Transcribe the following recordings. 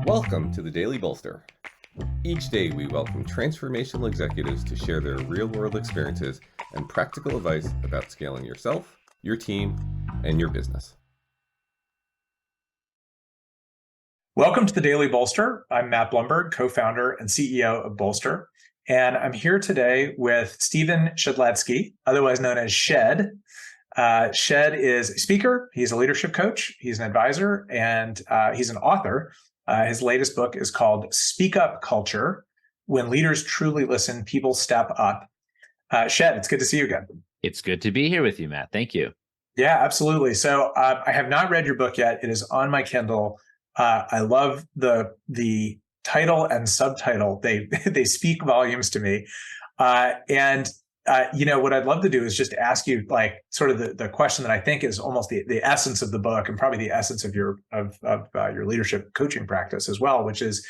Welcome to the Daily Bolster. Each day we welcome transformational executives to share their real-world experiences and practical advice about scaling yourself, your team, and your business. Welcome to the Daily Bolster. I'm Matt Blumberg, co-founder and CEO of Bolster. And I'm here today with Stephen Shedletzky, otherwise known as Shed. Shed is a speaker. He's a leadership coach. He's an advisor, and he's an author. His latest book is called Speak Up Culture. When leaders truly listen, people step up. Shed, it's good to see you again. It's good to be here with you, Matt. Thank you. Yeah, absolutely. So I have not read your book yet. It is on my Kindle. I love the title and subtitle. They speak volumes to me. What I'd love to do is just ask you, like, sort of the question that I think is almost the essence of the book, and probably the essence of your leadership coaching practice as well, which is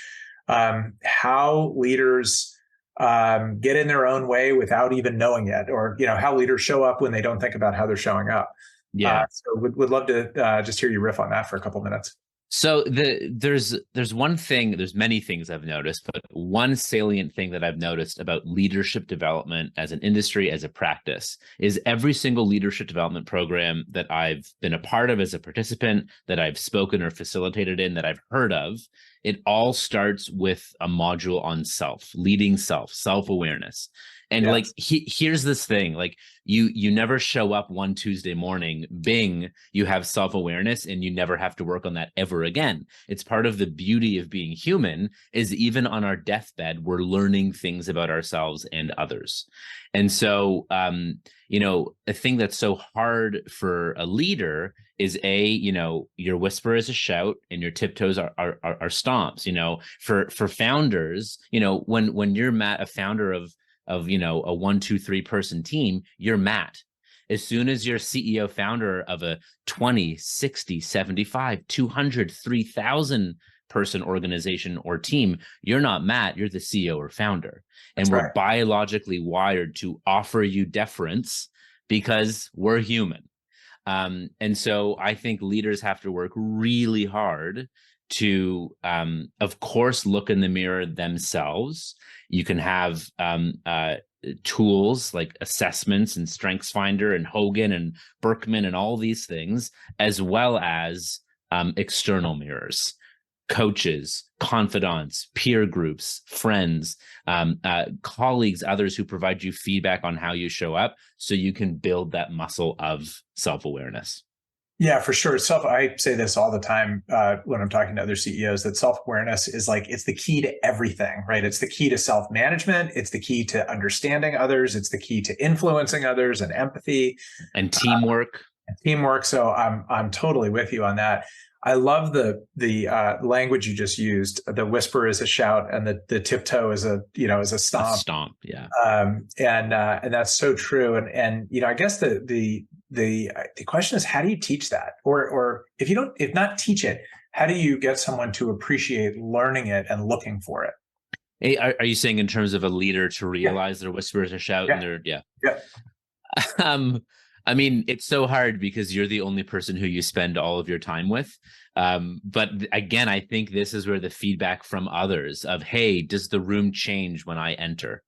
how leaders get in their own way without even knowing it, or how leaders show up when they don't think about how they're showing up. Yeah. So would love to just hear you riff on that for a couple minutes. So there's one thing, there's many things I've noticed, but one salient thing that I've noticed about leadership development as an industry, as a practice, is every single leadership development program that I've been a part of as a participant, that I've spoken or facilitated in, that I've heard of, it all starts with a module on leading self-awareness. And Yes. here's this thing, like you never show up one Tuesday morning, bing, you have self-awareness and you never have to work on that ever again. It's part of the beauty of being human, is even on our deathbed, we're learning things about ourselves and others. And so, a thing that's so hard for a leader is your whisper is a shout and your tiptoes are stomps. For founders, when you're a founder of a 1, 2, 3 person team, you're Matt. As soon as you're CEO founder of a 20, 60, 75, 200, 3,000 person organization or team, you're not Matt, you're the CEO or founder. And we're biologically wired to offer you deference because we're human. And so I think leaders have to work really hard to, of course, look in the mirror themselves. You can have tools like assessments and StrengthsFinder and Hogan and Berkman and all these things, as well as external mirrors, coaches, confidants, peer groups, friends, colleagues, others who provide you feedback on how you show up so you can build that muscle of self-awareness. Yeah, for sure. I say this all the time when I'm talking to other CEOs, that self-awareness is it's the key to everything, right? It's the key to self-management. It's the key to understanding others. It's the key to influencing others and empathy and teamwork. So I'm totally with you on that. I love the language you just used. The whisper is a shout, and the tiptoe is a stomp. A stomp, yeah. And that's so true. And I guess the question is, how do you teach that? Or if not teach it, how do you get someone to appreciate learning it and looking for it? Hey, are you saying in terms of a leader to realize their whisper is a shout? Yeah. I mean, it's so hard because you're the only person who you spend all of your time with. But again, I think this is where the feedback from others of, hey, does the room change when I enter?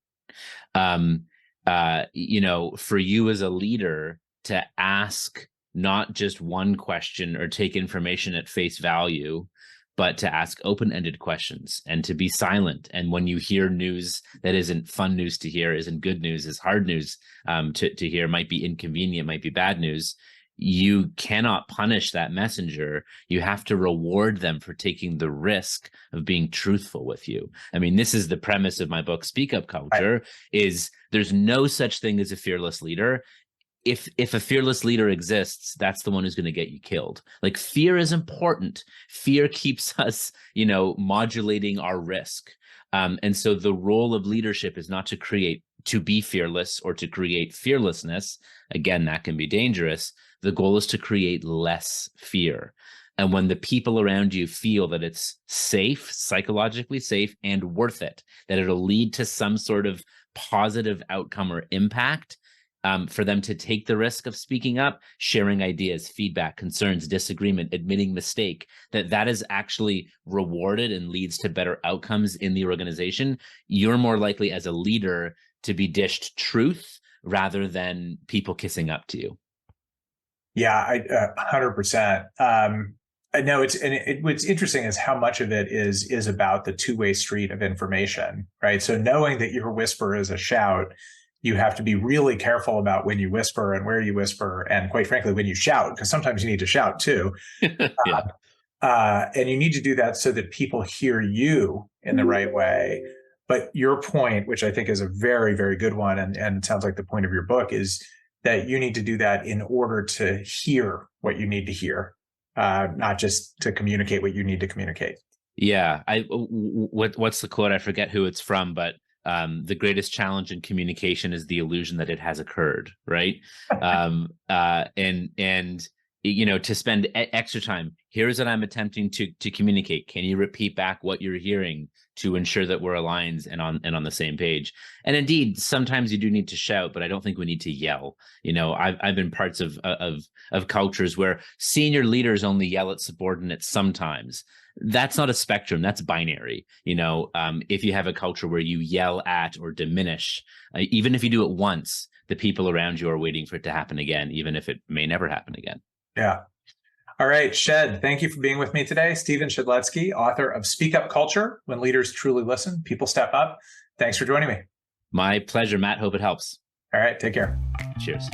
For you as a leader to ask not just one question or take information at face value, but to ask open-ended questions and to be silent. And when you hear news that isn't fun news to hear, isn't good news, is hard news to hear, might be inconvenient, might be bad news, you cannot punish that messenger. You have to reward them for taking the risk of being truthful with you. I mean, this is the premise of my book, Speak Up Culture, is there's no such thing as a fearless leader. If a fearless leader exists, that's the one who's going to get you killed. Like, fear is important. Fear keeps us, modulating our risk. And so the role of leadership is not to be fearless or to create fearlessness. Again, that can be dangerous. The goal is to create less fear. And when the people around you feel that it's safe, psychologically safe, and worth it, that it'll lead to some sort of positive outcome or impact, for them to take the risk of speaking up, sharing ideas, feedback, concerns, disagreement, admitting mistake, that is actually rewarded and leads to better outcomes in the organization, you're more likely as a leader to be dished truth rather than people kissing up to you. Yeah, 100%. I know what's interesting is how much of it is about the two-way street of information, right? So knowing that your whisper is a shout, you have to be really careful about when you whisper and where you whisper, and quite frankly, when you shout, because sometimes you need to shout too. Yeah. And you need to do that so that people hear you in the right way. But your point, which I think is a very, very good one, and sounds like the point of your book, is that you need to do that in order to hear what you need to hear, not just to communicate what you need to communicate. Yeah. What's the quote? I forget who it's from, but the greatest challenge in communication is the illusion that it has occurred, right? And to spend extra time. Here's what I'm attempting to communicate. Can you repeat back what you're hearing to ensure that we're aligned and on the same page? And indeed, sometimes you do need to shout, but I don't think we need to yell. I've been parts of cultures where senior leaders only yell at subordinates sometimes. That's not a spectrum. That's binary. If you have a culture where you yell at or diminish, even if you do it once, the people around you are waiting for it to happen again, even if it may never happen again. Yeah. All right, Shed, thank you for being with me today. Stephen Shedletzky, author of Speak Up Culture, When Leaders Truly Listen, People Step Up. Thanks for joining me. My pleasure, Matt. Hope it helps. All right, take care. Cheers.